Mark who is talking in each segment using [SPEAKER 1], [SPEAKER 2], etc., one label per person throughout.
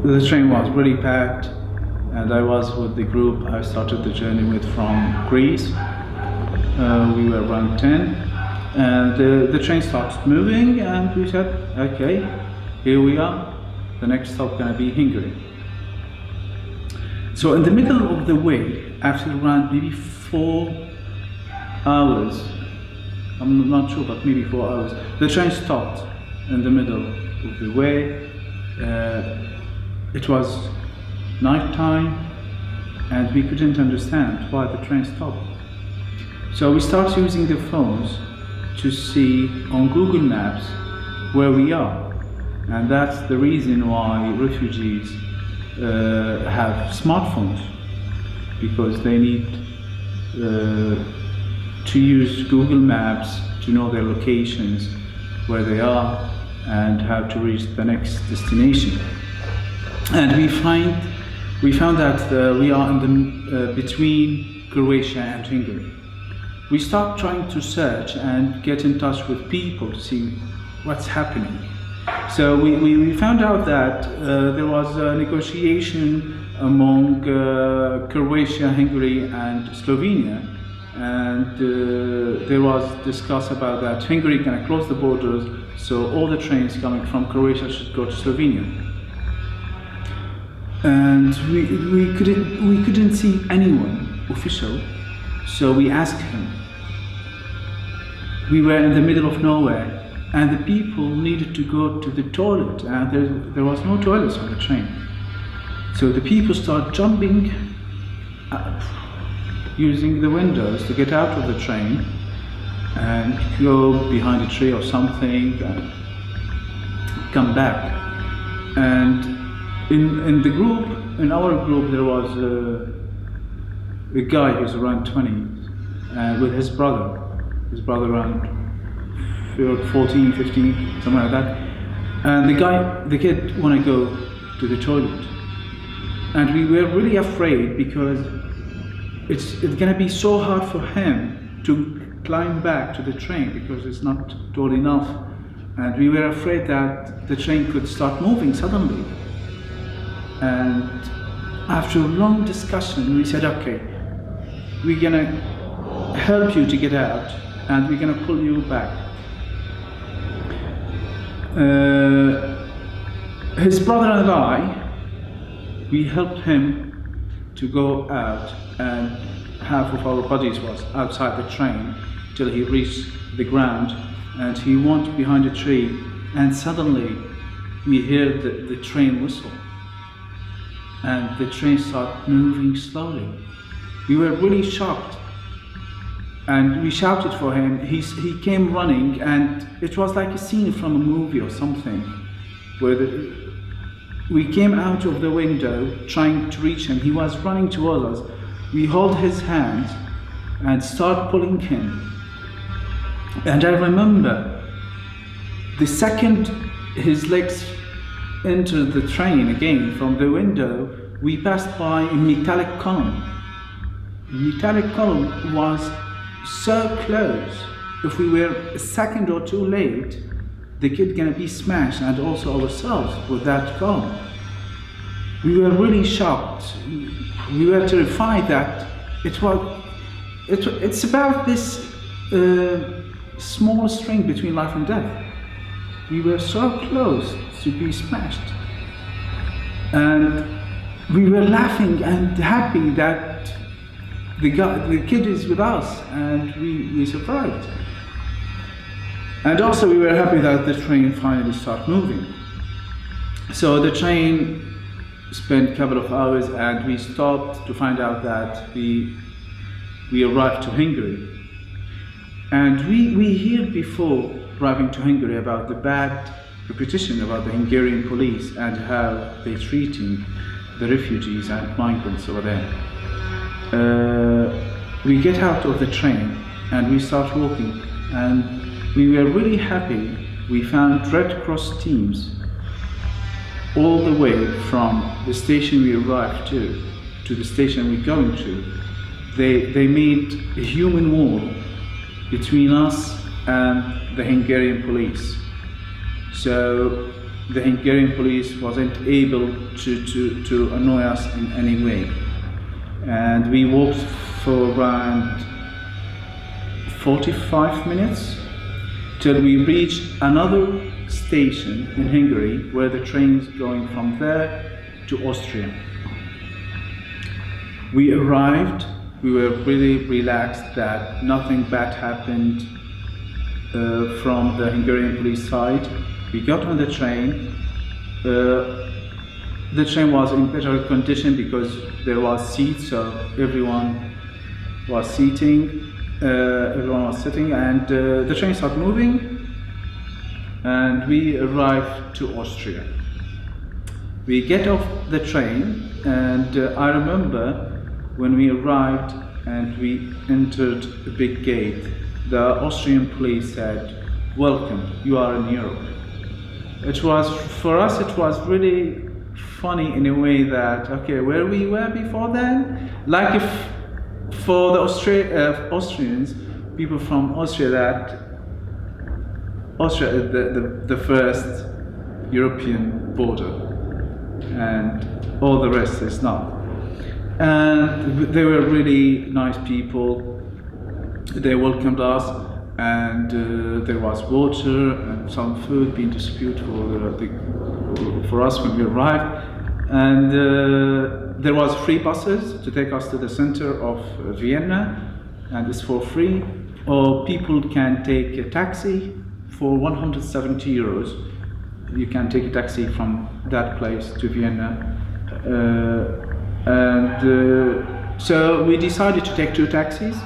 [SPEAKER 1] The train was really packed, and I was with the group I started the journey with from Greece. We were around 10, and the train started moving, and we said, okay, here we are. The next stop gonna be Hungary. So in the middle of the way, after around maybe 4 hours, I'm not sure, but maybe 4 hours, the train stopped in the middle of the way. It was night time, and we couldn't understand why the train stopped. So we started using the phones to see on Google Maps where we are. And that's the reason why refugees have smartphones, because they need to use Google Maps to know their locations, where they are, and how to reach the next destination. And we found that we are in the between Croatia and Hungary. We start trying to search and get in touch with people to see what's happening. So we found out that there was a negotiation among Croatia, Hungary, and Slovenia, and there was discuss about that Hungary gonna close the borders, so all the trains coming from Croatia should go to Slovenia. And we couldn't see anyone official, so we asked him. We were in the middle of nowhere, and the people needed to go to the toilet, and there was no toilets on the train. So the people start jumping, using the windows to get out of the train and go behind a tree or something and come back. And in the group, in our group, there was a guy who's around 20 with his brother around 14, 15, something like that. And the kid wanna go to the toilet. And we were really afraid because it's gonna be so hard for him to climb back to the train because it's not tall enough. And we were afraid that the train could start moving suddenly. And after a long discussion, we said, okay, we're gonna help you to get out, and we're gonna pull you back. His brother and I, we helped him to go out, and half of our bodies was outside the train till he reached the ground, and he went behind a tree, and suddenly we heard the train whistle, and the train started moving slowly. We were really shocked, and we shouted for him. He came running, and it was like a scene from a movie or something, where we came out of the window trying to reach him. He was running towards us. We held his hand and started pulling him. And I remember the second his legs entered the train again from the window, we passed by a metallic column. The metallic column was so close. If we were a second or two late, the kid gonna be smashed, and also ourselves, with that column. We were really shocked. We were terrified that it's about this small string between life and death. We were so close to be smashed. And we were laughing and happy that the kid is with us, and we survived. And also we were happy that the train finally started moving. So the train spent a couple of hours, and we stopped to find out that we arrived to Hungary. And we heard before arriving to Hungary about the bad reputation about the Hungarian police and how they're treating the refugees and migrants over there. We get out of the train and we start walking, and we were really happy. We found Red Cross teams all the way from the station we arrived to the station we're going to. They made a human wall between us and the Hungarian police. So the Hungarian police wasn't able to annoy us in any way. And we walked for around 45 minutes till we reached another station in Hungary where the train is going from there to Austria. We arrived, we were really relaxed that nothing bad happened from the Hungarian police side. We got on the train. The train was in better condition because there was seats, so everyone was sitting, and the train started moving, and we arrived to Austria. We get off the train, and I remember when we arrived and we entered the big gate, the Austrian police said, "Welcome, you are in Europe." It was, for us, it was really funny in a way that, okay, where we were before then, like if for the Austrians, people from Austria, that Austria is the first European border, and all the rest is not. And they were really nice people. They welcomed us, and there was water and some food being distributed for us when we arrived. And there was free buses to take us to the center of Vienna, and it's for free. Or people can take a taxi for 170 euros. You can take a taxi from that place to Vienna. So we decided to take 2 taxis,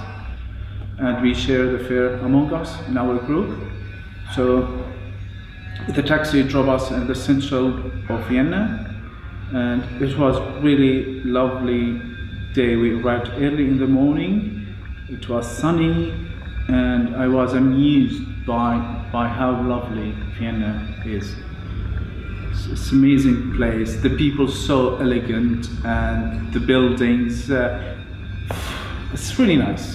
[SPEAKER 1] and we share the fare among us in our group. So the taxi drove us in the central of Vienna, and it was really lovely day. We arrived early in the morning. It was sunny, and I was amused by how lovely Vienna is. It's an amazing place. The people so elegant, and the buildings. It's really nice.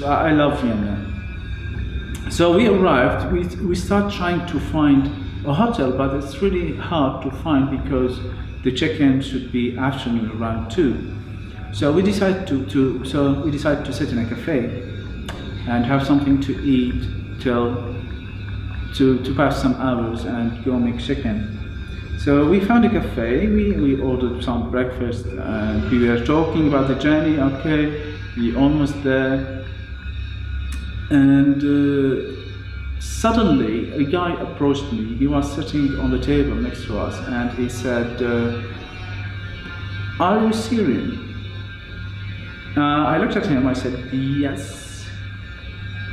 [SPEAKER 1] I love Vienna. So we arrived. We start trying to find a hotel, but it's really hard to find because the check-in should be afternoon around 2. So we decided to sit in a cafe and have something to eat to pass some hours and go make check-in. So we found a cafe. We ordered some breakfast, and we were talking about the journey. Okay, we almost there, and suddenly a guy approached me. He was sitting on the table next to us, and he said, "Are you Syrian?" I looked at him. I said, "Yes,"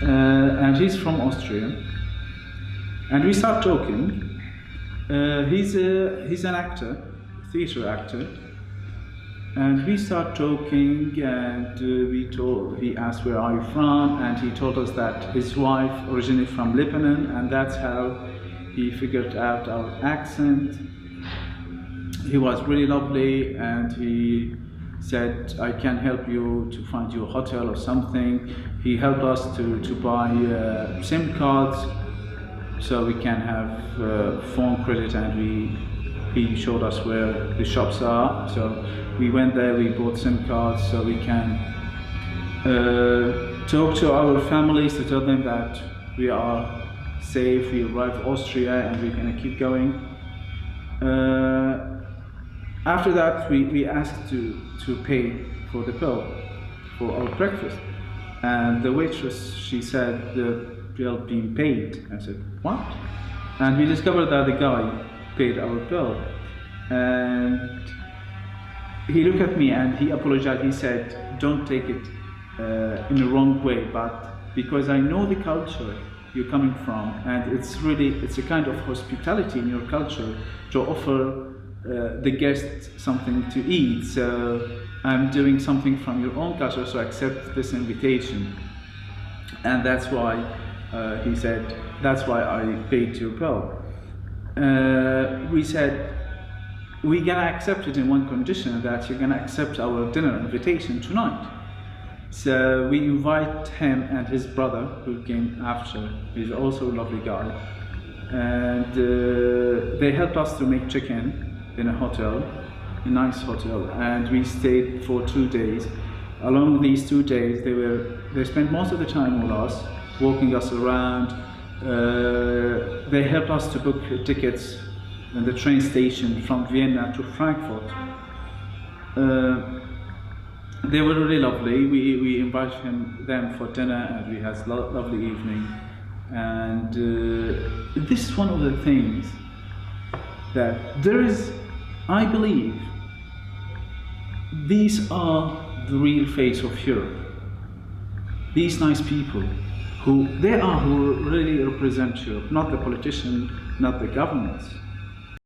[SPEAKER 1] and he's from Austria. And we start talking. He's an actor, theater actor, and we start talking, and he asked, "Where are you from?" And he told us that his wife originally from Lebanon, and that's how he figured out our accent. He was really lovely, and he said, "I can help you to find you a hotel or something." He helped us to buy SIM cards so we can have phone credit, and he showed us where the shops are. So we went there, we bought SIM cards so we can talk to our families to tell them that we are safe, we arrived Austria, and we're gonna keep going. After that, we asked to pay for the bill for our breakfast, and the waitress, she said the bill being paid. I said, "What?" And we discovered that the guy paid our bill, and he looked at me and he apologized. He said, "Don't take it in the wrong way, but because I know the culture you're coming from, and it's a kind of hospitality in your culture to offer the guests something to eat, so I'm doing something from your own culture, so accept this invitation." And that's why he said, "That's why I paid your bill." We said, "We're gonna accept it in one condition, that you're gonna accept our dinner invitation tonight." So we invite him and his brother, who came after. He's also a lovely guy. and they helped us to make check-in in a hotel, a nice hotel, and we stayed for 2 days. Along these 2 days, they spent most of the time with us, walking us around. They helped us to book tickets in the train station from Vienna to Frankfurt. They were really lovely. We invited them for dinner, and we had a lovely evening. And this is one of the things that there is, I believe, these are the real face of Europe. These nice people who really represent Europe, not the politicians, not the governments.